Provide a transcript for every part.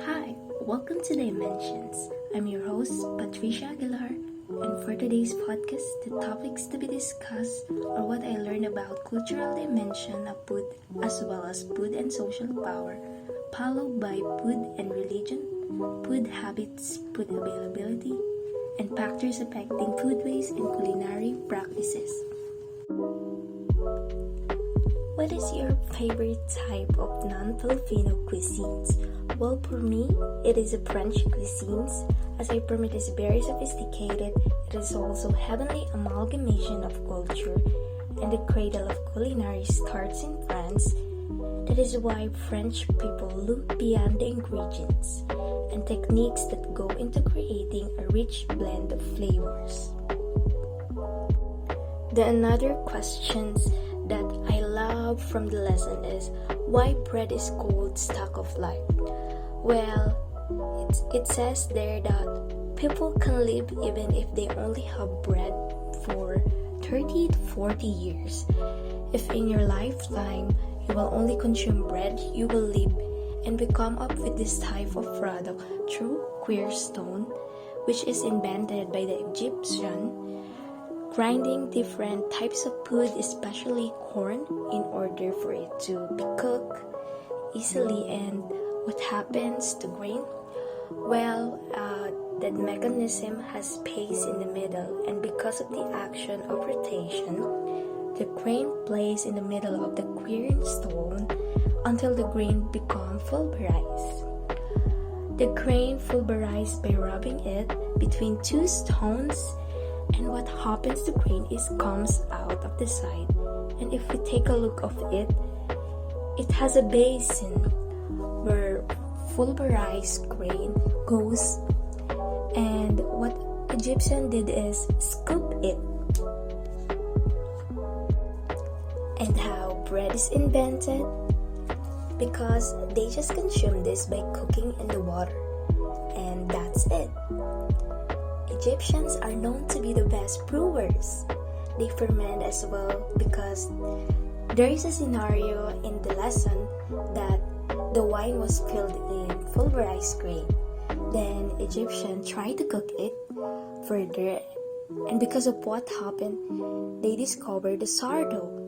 Hi, welcome to Dimensions. I'm your host, Patricia Aguilar, and for today's podcast, the topics to be discussed are what I learned about cultural dimension of food as well as food and social power, followed by food and religion, food habits, food availability, and factors affecting food waste and culinary practices. What is your favorite type of non-Filipino cuisines? Well, for me, it is a French cuisines. Aside from it is very sophisticated, it is also heavenly amalgamation of culture, and the cradle of culinary starts in France. That is why French people look beyond the ingredients and techniques that go into creating a rich blend of flavors. The another questions that I love from the lesson is why bread is called stock of life. Well, it says there that people can live even if they only have bread for 30 to 40 years. If in your lifetime you will only consume bread, you will live and we come up with this type of product through queer stone, which is invented by the Egyptian, grinding different types of food, especially corn, in order for it to be cooked easily. And what happens to grain? Well, that mechanism has space in the middle, and because of the action of rotation, the grain plays in the middle of the queering stone until the grain becomes pulverized. The grain pulverized by rubbing it between two stones, and what happens to grain is comes out of the side. And if we take a look of it, it has a basin where pulverized grain goes, and what Egyptian did is scoop it. And how bread is invented? Because they just consume this by cooking in the water, and that's it. Egyptians are known to be the best brewers. They ferment as well because there is a scenario in the lesson that the wine was filled in pulverized grain. Then Egyptians tried to cook it further, and because of what happened, they discovered the sourdough.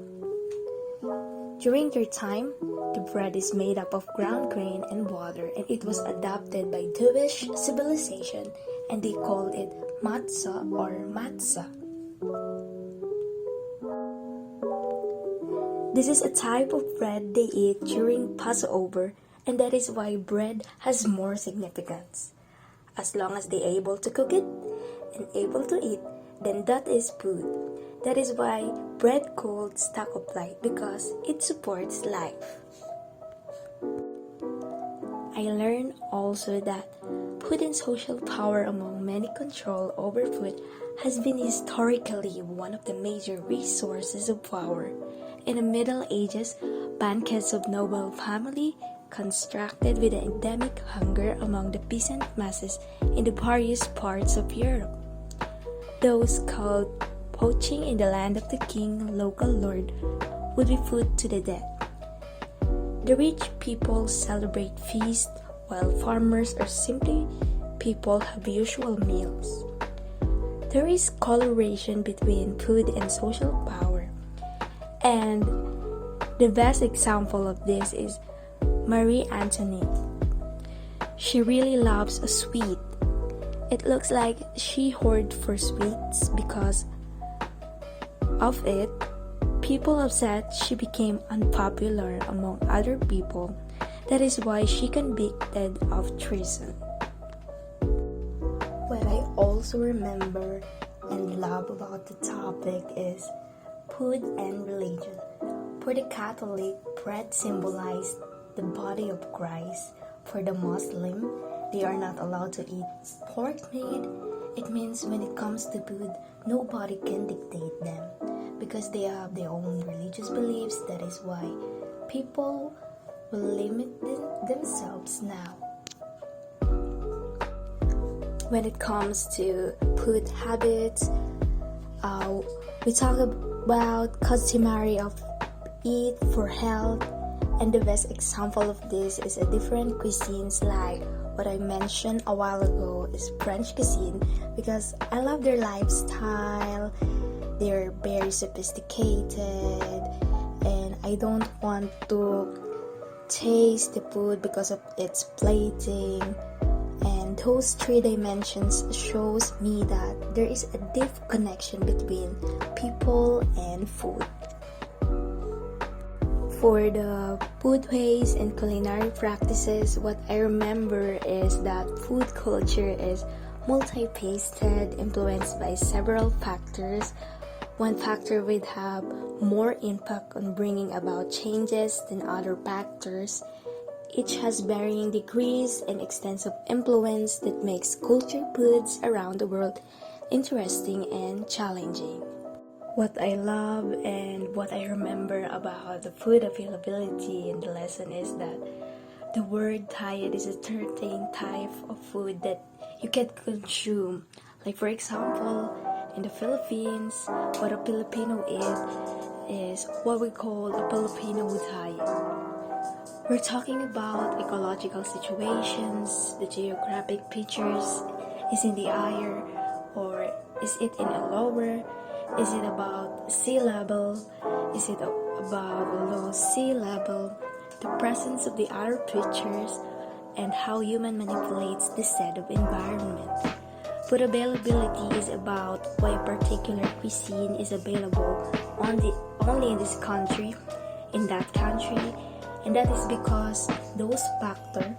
During their time, the bread is made up of ground grain and water, and it was adopted by Jewish civilization, and they called it matzah or matzah. This is a type of bread they eat during Passover, and that is why bread has more significance. As long as they're able to cook it and able to eat, then that is food. That is why bread called stock of life, because it supports life. I learned also that food and social power among many control over food has been historically one of the major resources of power. In the Middle Ages, banquets of noble family constructed with the endemic hunger among the peasant masses in the various parts of Europe. Those called poaching in the land of the king, local lord, would be food to the dead. The rich people celebrate feasts, while farmers or simply people have usual meals. There is correlation between food and social power, and the best example of this is Marie Antoinette. She really loves a sweet. It looks like she hoarded for sweets. Because of it, people have said she became unpopular among other people. That is why she convicted of treason. What I also remember and love about the topic is food and religion. For the Catholic, bread symbolized the body of Christ. For the Muslim, they are not allowed to eat pork meat. It means when it comes to food, nobody can dictate them because they have their own religious beliefs. That is why people will limit themselves now. When it comes to food habits, we talk about customary of eat for health, And the best example of this is a different cuisines like what I mentioned a while ago is French cuisine because I love their lifestyle. They're very sophisticated and I don't want to taste the food because of its plating. And those three dimensions shows me that there is a deep connection between people and food. For the foodways and culinary practices, what I remember is that food culture is multi-faceted, influenced by several factors. One factor would have more impact on bringing about changes than other factors. Each has varying degrees and extensive influence that makes culture foods around the world interesting and challenging. What I love and what I remember about the food availability in the lesson is that the word tired is a certain type of food that you can consume. Like for example, in the Philippines, what a Filipino eat is what we call a Filipino diet. We're talking about ecological situations, the geographic features, is in the higher or is it in a lower? Is it about sea level? Is it about low sea level? The presence of the other features and how human manipulates the set of environment. Food availability is about why a particular cuisine is available only in this country, in that country, and that is because those factors.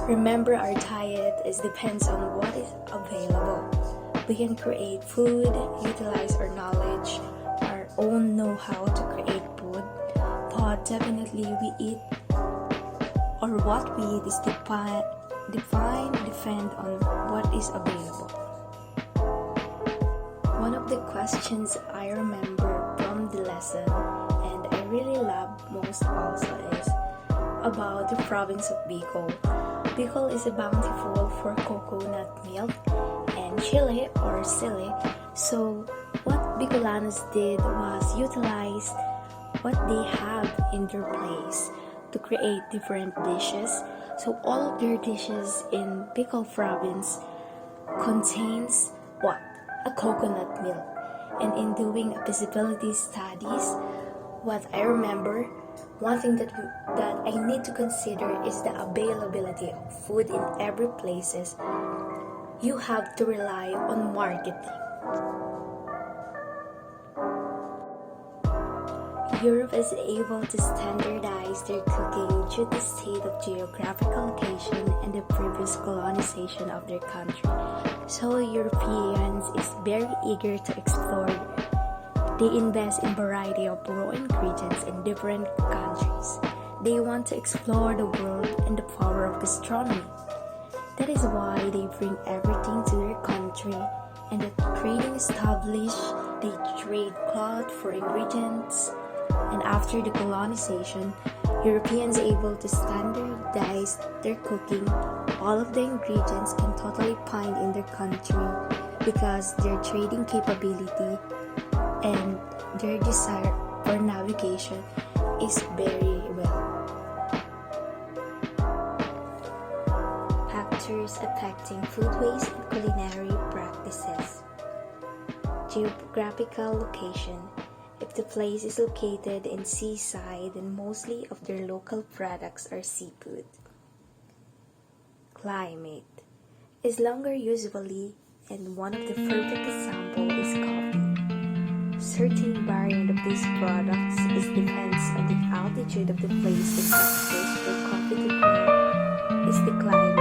Remember, our diet depends on what is available. We can create food, utilize our knowledge, our own know-how to create food, but definitely we eat, or what we eat is depend on what is available. One of the questions I remember from the lesson, and I really love most also, is about the province of Bicol. Bicol is bountiful for coconut milk and chili or sili. So what Bicolanos did was utilize what they have in their place to create different dishes. So all of their dishes in Bicol province contains what? A coconut milk. And in doing a feasibility studies, what I remember, one thing that I need to consider is the availability of food in every places. You have to rely on marketing. Europe is able to standardize their cooking due to the state of geographical location and the previous colonization of their country. So Europeans is very eager to explore. They invest in variety of raw ingredients in different countries. They want to explore the world and the power of gastronomy. That is why they bring everything to their country, and the trading established. They trade cloth for ingredients, and after the colonization, Europeans able to standardize their cooking. All of the ingredients can totally find in their country because their trading capability and their desire for navigation is very well. Factors affecting foodways and culinary practices. Geographical location. If the place is located in seaside, then mostly of their local products are seafood. Climate is longer usually, and one of the perfect example is coffee. Certain variant of these products depends on the altitude of the place. The factors for coffee to grow is the climate.